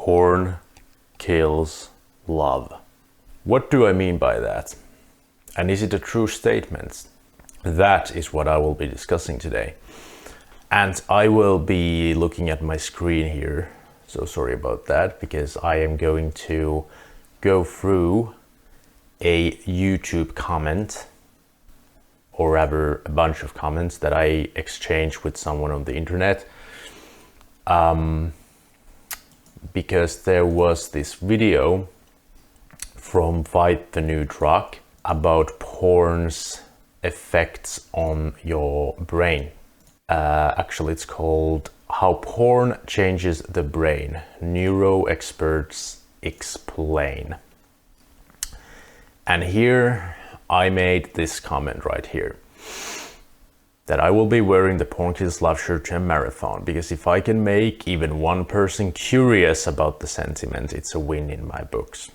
Porn kills love. What do I mean by that? And is it a true statement? That is what I will be discussing today. And I will be looking at my screen here. So sorry about that, because I am going to go through a YouTube comment, or rather a bunch of comments that I exchanged with someone on the internet. Because there was this video from Fight the New Drug about porn's effects on your brain. Actually, it's called How Porn Changes the Brain. Neuro Experts Explain. And here I made this comment right here, that I will be wearing the Porn Kills Love shirt to a marathon, because if I can make even one person curious about the sentiment, it's a win in my books.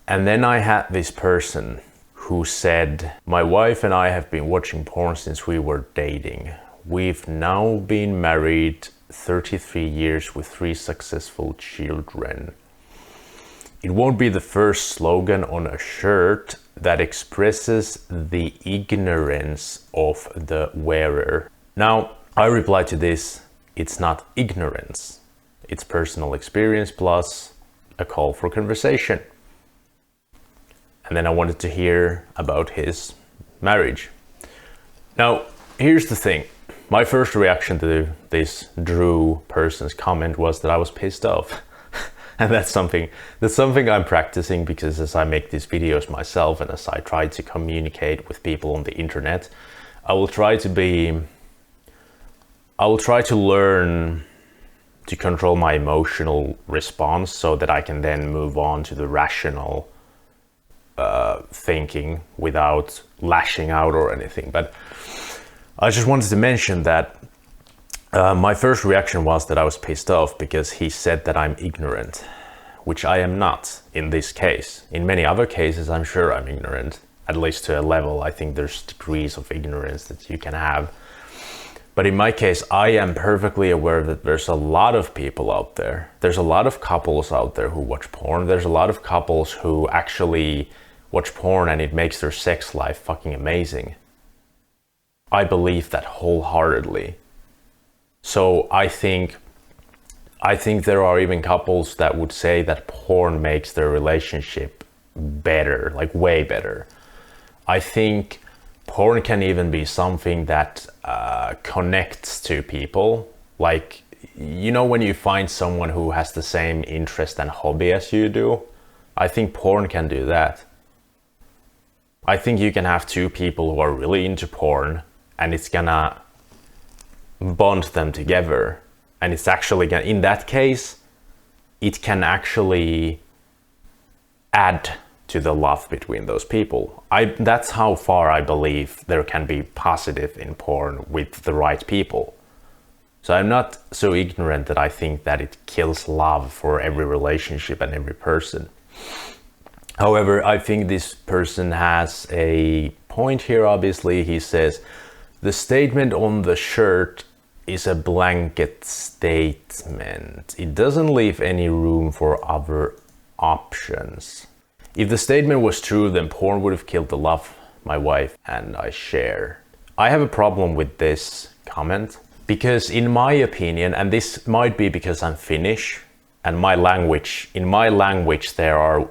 And then I had this person who said, my wife and I have been watching porn since we were dating. We've now been married 33 years with 3 successful children. It won't be the first slogan on a shirt that expresses the ignorance of the wearer. Now, I reply to this, it's not ignorance. It's personal experience plus a call for conversation. And then I wanted to hear about his marriage. Now, here's the thing. My first reaction to this Drew person's comment was that I was pissed off. And that's something I'm practicing, because as I make these videos myself and as I try to communicate with people on the internet, I will try to learn to control my emotional response so that I can then move on to the rational thinking without lashing out or anything. But I just wanted to mention that my first reaction was that I was pissed off because he said that I'm ignorant, which I am not in this case. In many other cases, I'm sure I'm ignorant, at least to a level. I think there's degrees of ignorance that you can have. But in my case, I am perfectly aware that there's a lot of people out there. There's a lot of couples out there who watch porn. There's a lot of couples who actually watch porn and it makes their sex life fucking amazing. I believe that wholeheartedly. So I think there are even couples that would say that porn makes their relationship better, like way better. I think porn can even be something that connects to people. Like, you know, when you find someone who has the same interest and hobby as you do, I think porn can do that. I think you can have 2 people who are really into porn and it's gonna bond them together. And it's actually gonna, in that case, it can actually add to the love between those people. That's how far I believe there can be positive in porn with the right people. So I'm not so ignorant that I think that it kills love for every relationship and every person. However, I think this person has a point here, obviously. He says, the statement on the shirt is a blanket statement. It doesn't leave any room for other options. If the statement was true, then porn would have killed the love my wife and I share. I have a problem with this comment because, in my opinion, and this might be because I'm Finnish and in my language there are,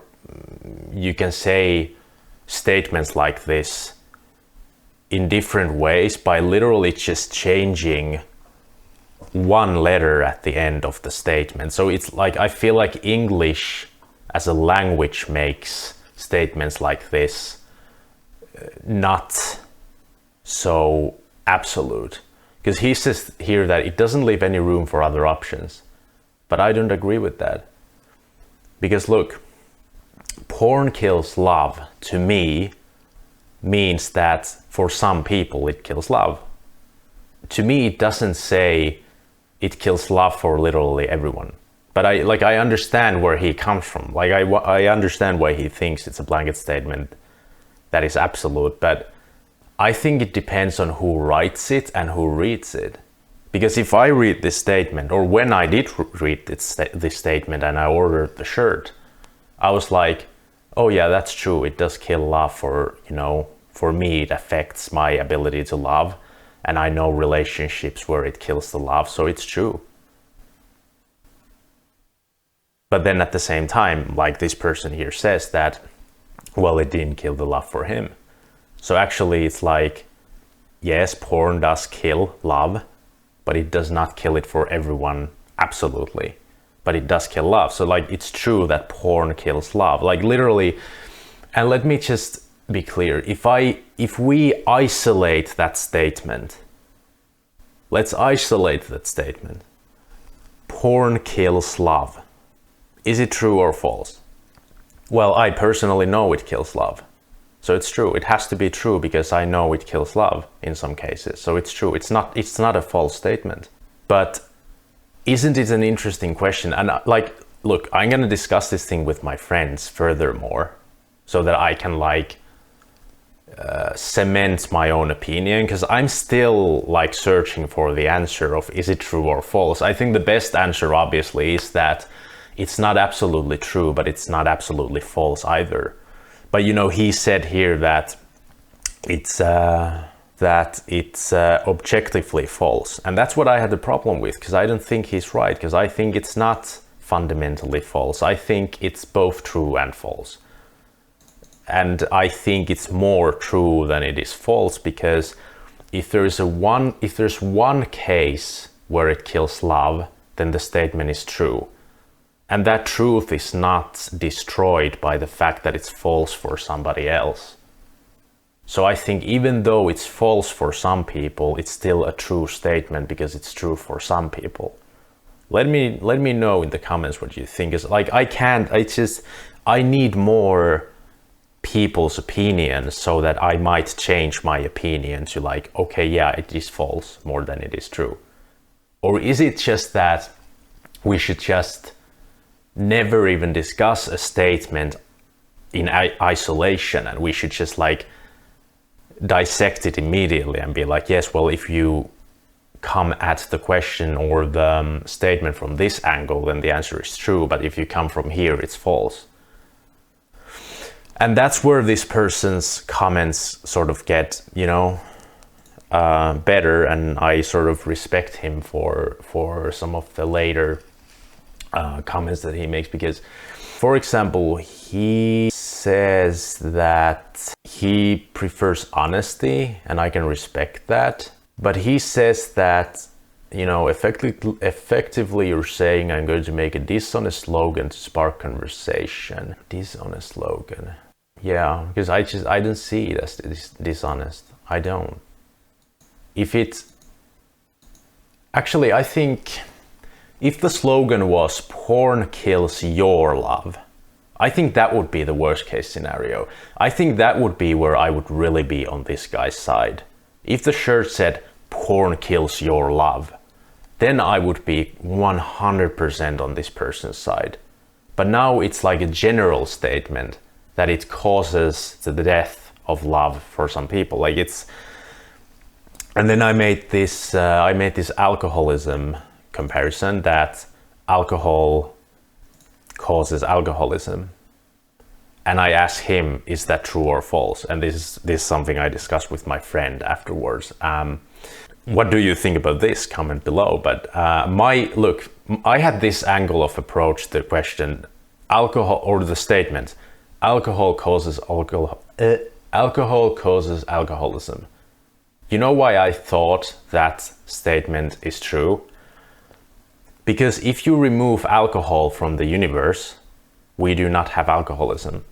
you can say statements like this in different ways by literally just changing one letter at the end of the statement. So it's like, I feel like English as a language makes statements like this not so absolute. Because he says here that it doesn't leave any room for other options. But I don't agree with that. Because look, porn kills love, to me, means that for some people it kills love. To me, it doesn't say it kills love for literally everyone. But I understand where he comes from. Like I understand why he thinks it's a blanket statement that is absolute, but I think it depends on who writes it and who reads it. Because if I read this statement, or when I did read this statement and I ordered the shirt, I was like, oh yeah, that's true. It does kill love for me, it affects my ability to love. And I know relationships where it kills the love, so it's true. But then at the same time, like this person here says that, well, it didn't kill the love for him. So actually it's like, yes, porn does kill love, but it does not kill it for everyone, absolutely. But it does kill love. So like, it's true that porn kills love, like literally. And let me just be clear. If we isolate that statement, let's isolate that statement. Porn kills love. Is it true or false? Well, I personally know it kills love. So it's true. It has to be true because I know it kills love in some cases. So it's true. It's not a false statement. But isn't it an interesting question? And like, look, I'm going to discuss this thing with my friends furthermore so that I can like cement my own opinion, because I'm still like searching for the answer of is it true or false. I think the best answer obviously is that it's not absolutely true, but it's not absolutely false either. But he said here that it's objectively false, and that's what I had the problem with, because I don't think he's right, because I think it's not fundamentally false. I think it's both true and false, and I think it's more true than it is false, because if there's one case where it kills love, then the statement is true. And that truth is not destroyed by the fact that it's false for somebody else. So I think even though it's false for some people, it's still a true statement because it's true for some people. Let me know in the comments what you think. Is like, I need more people's opinions so that I might change my opinion to like, okay, yeah, it is false more than it is true. Or is it just that we should just never even discuss a statement in isolation, and we should just like dissect it immediately and be like, yes, well, if you come at the question or the statement from this angle, then the answer is true, but if you come from here, it's false. And that's where this person's comments sort of get better, and I sort of respect him for some of the later comments that he makes, because, for example, he says that he prefers honesty, and I can respect that, but he says that effectively you're saying I'm going to make a dishonest slogan to spark conversation. Dishonest slogan, yeah, because I don't see it as dishonest. I don't. I think if the slogan was porn kills your love, I think that would be the worst case scenario. I think that would be where I would really be on this guy's side. If the shirt said porn kills your love, then I would be 100% on this person's side. But now it's like a general statement that it causes the death of love for some people. And then I made this alcoholism comparison, that alcohol causes alcoholism, and I asked him, is that true or false? And this is something I discussed with my friend afterwards. What do you think about this? Comment below. But I had this angle of approach to the question, alcohol, or the statement, alcohol causes alcoholism. You know why I thought that statement is true? Because if you remove alcohol from the universe, we do not have alcoholism.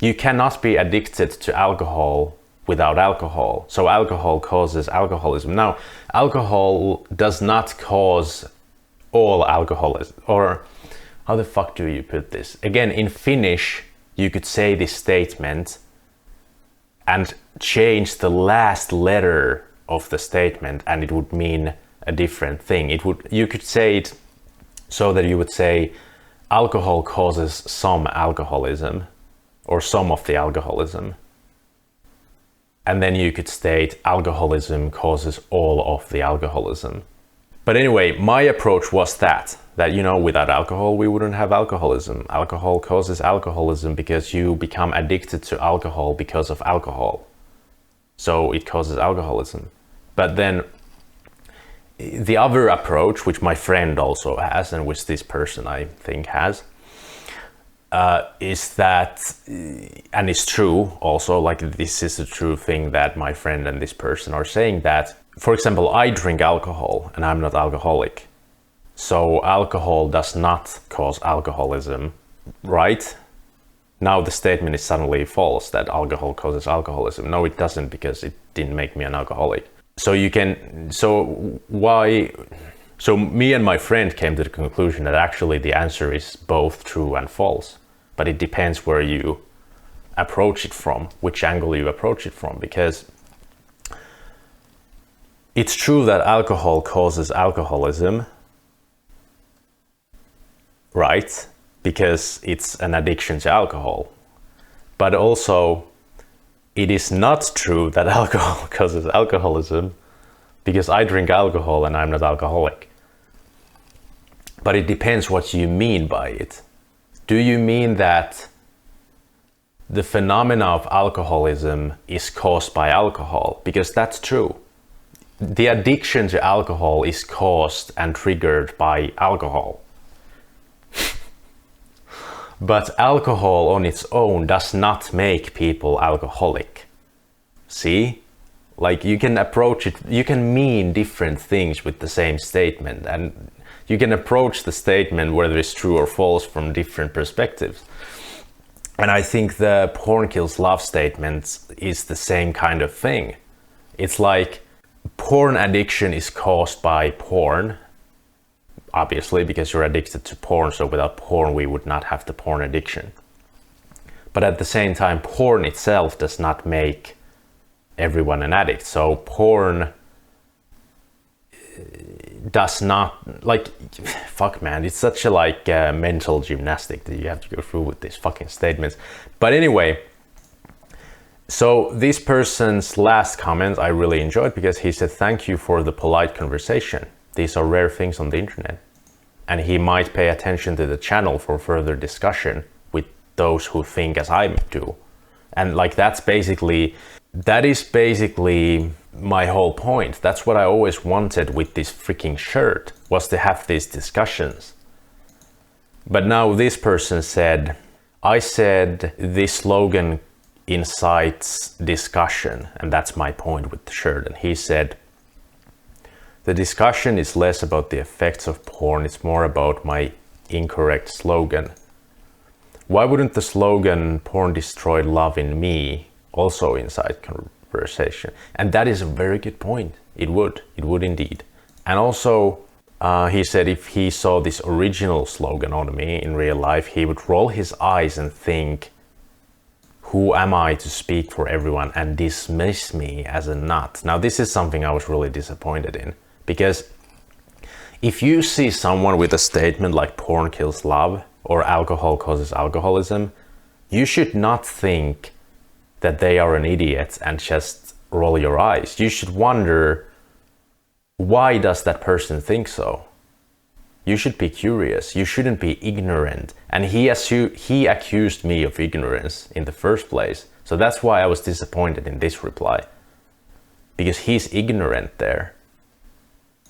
You cannot be addicted to alcohol without alcohol. So alcohol causes alcoholism. Now, alcohol does not cause all alcoholism. Or how the fuck do you put this? Again, in Finnish, you could say this statement and change the last letter of the statement, and it would mean a different thing. You could say it so that you would say alcohol causes some alcoholism, or some of the alcoholism. And then you could state alcoholism causes all of the alcoholism. But anyway, my approach was that without alcohol, we wouldn't have alcoholism. Alcohol causes alcoholism because you become addicted to alcohol because of alcohol. So it causes alcoholism. But then the other approach, which my friend also has, and which this person I think has, is that, and it's true also, like this is a true thing that my friend and this person are saying, that, for example, I drink alcohol and I'm not alcoholic. So alcohol does not cause alcoholism, right? Now the statement is suddenly false that alcohol causes alcoholism. No, it doesn't, because it didn't make me an alcoholic. So me and my friend came to the conclusion that actually the answer is both true and false, but it depends where you approach it from, which angle you approach it from, because it's true that alcohol causes alcoholism, right? Because it's an addiction to alcohol. But also, it is not true that alcohol causes alcoholism, because I drink alcohol and I'm not alcoholic. But it depends what you mean by it. Do you mean that the phenomena of alcoholism is caused by alcohol? Because that's true. The addiction to alcohol is caused and triggered by alcohol. But alcohol on its own does not make people alcoholic. See? Like, you can approach it, you can mean different things with the same statement, and you can approach the statement whether it's true or false from different perspectives. And I think the porn kills love statement is the same kind of thing. It's like porn addiction is caused by porn, obviously, because you're addicted to porn, so without porn we would not have the porn addiction. But at the same time, porn itself does not make everyone an addict. So porn does not, like, fuck man, it's such a mental gymnastic that you have to go through with these fucking statements. But anyway, so this person's last comment I really enjoyed, because he said, "Thank you for the polite conversation. These are rare things on the internet." And he might pay attention to the channel for further discussion with those who think as I do. And like, that is basically my whole point. That's what I always wanted with this freaking shirt, was to have these discussions. But now this person said, I said this slogan incites discussion, and that's my point with the shirt. And he said, the discussion is less about the effects of porn, it's more about my incorrect slogan. Why wouldn't the slogan, "Porn destroyed love in me," also incite conversation? And that is a very good point. It would indeed. And also, he said if he saw this original slogan on me in real life, he would roll his eyes and think, who am I to speak for everyone, and dismiss me as a nut. Now, this is something I was really disappointed in, because if you see someone with a statement like porn kills love or alcohol causes alcoholism, you should not think that they are an idiot and just roll your eyes. You should wonder, why does that person think so? You should be curious. You shouldn't be ignorant. And he accused me of ignorance in the first place. So that's why I was disappointed in this reply. Because he's ignorant there.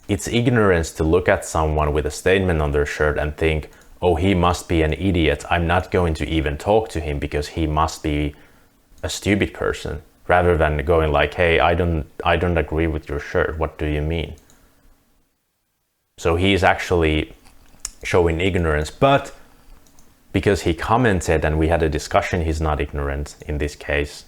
It's ignorance to look at someone with a statement on their shirt and think, oh, he must be an idiot. I'm not going to even talk to him because he must be a stupid person. Rather than going like, hey, I don't agree with your shirt. What do you mean? So he's actually showing ignorance, but because he commented and we had a discussion, he's not ignorant in this case.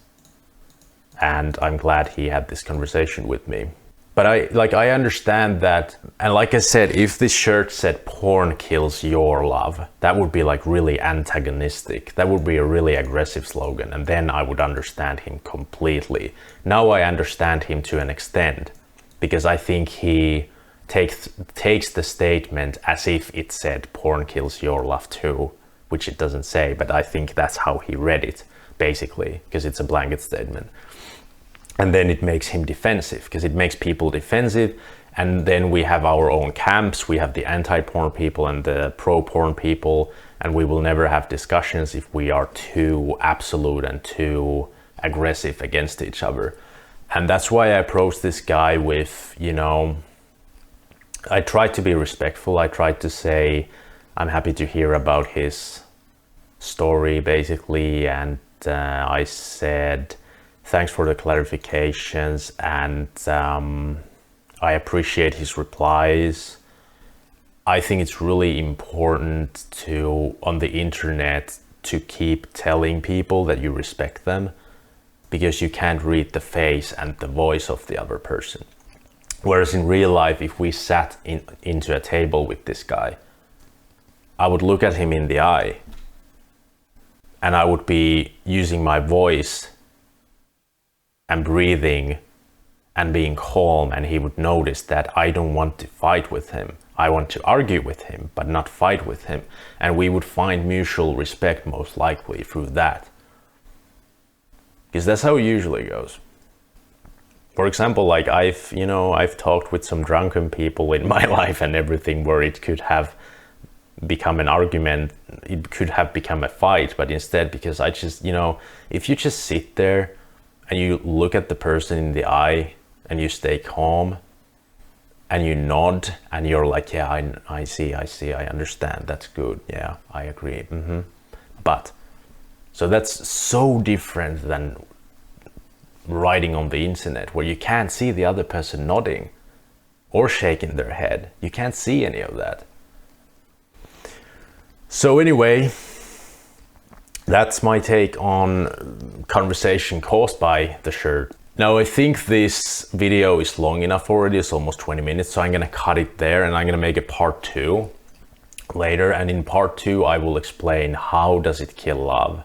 And I'm glad he had this conversation with me. But I understand that, and like I said, if this shirt said porn kills your love, that would be like really antagonistic. That would be a really aggressive slogan, and then I would understand him completely. Now I understand him to an extent, because I think he takes the statement as if it said porn kills your love too, which it doesn't say, but I think that's how he read it, basically, because it's a blanket statement. And then it makes him defensive, because it makes people defensive. And then we have our own camps. We have the anti-porn people and the pro-porn people, and we will never have discussions if we are too absolute and too aggressive against each other. And that's why I approached this guy with, you know, I tried to be respectful. I tried to say, I'm happy to hear about his story, basically. And I said, thanks for the clarifications, and I appreciate his replies. I think it's really important to, on the internet, to keep telling people that you respect them, because you can't read the face and the voice of the other person. Whereas in real life, if we sat into a table with this guy, I would look at him in the eye, and I would be using my voice and breathing and being calm, and he would notice that I don't want to fight with him. I want to argue with him, but not fight with him. And we would find mutual respect most likely through that. Because that's how it usually goes. For example, like I've talked with some drunken people in my life and everything, where it could have become an argument, it could have become a fight, but instead, because I just, if you just sit there and you look at the person in the eye and you stay calm and you nod and you're like, yeah, I see, I understand, that's good, yeah, I agree. But, so that's so different than writing on the internet, where you can't see the other person nodding or shaking their head. You can't see any of that. So anyway, that's my take on conversation caused by the shirt. Now, I think this video is long enough already. It's almost 20 minutes, so I'm gonna cut it there, and I'm gonna make a part 2 later. And in part 2, I will explain how does it kill love?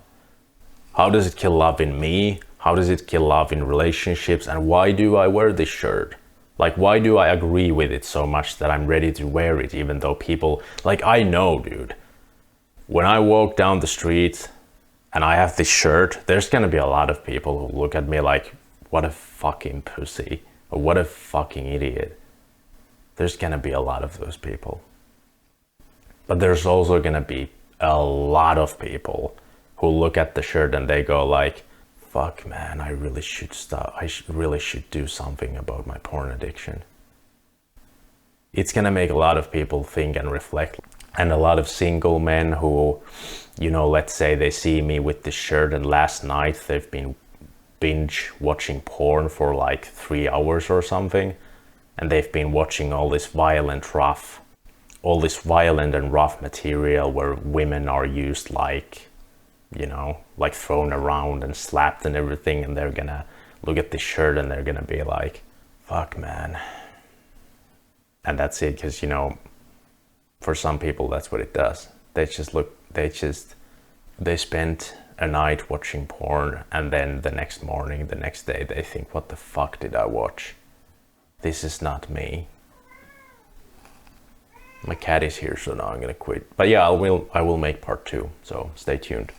How does it kill love in me? How does it kill love in relationships? And why do I wear this shirt? Like, why do I agree with it so much that I'm ready to wear it, even though people, like, I know, dude, when I walk down the street and I have this shirt, there's gonna be a lot of people who look at me like, what a fucking pussy, or what a fucking idiot. There's gonna be a lot of those people. But there's also gonna be a lot of people who look at the shirt and they go like, fuck man, I really should stop. Really should do something about my porn addiction. It's gonna make a lot of people think and reflect. And a lot of single men who, let's say they see me with this shirt and last night they've been binge watching porn for like 3 hours or something. And they've been watching all this violent and rough material where women are used like thrown around and slapped and everything, and they're gonna look at this shirt and they're gonna be like, fuck man. And that's it, because for some people that's what it does. They spend a night watching porn, and then the next morning, the next day, they think, what the fuck did I watch? This is not me. My cat is here, so now I'm gonna quit. But yeah, I will make part 2, so stay tuned.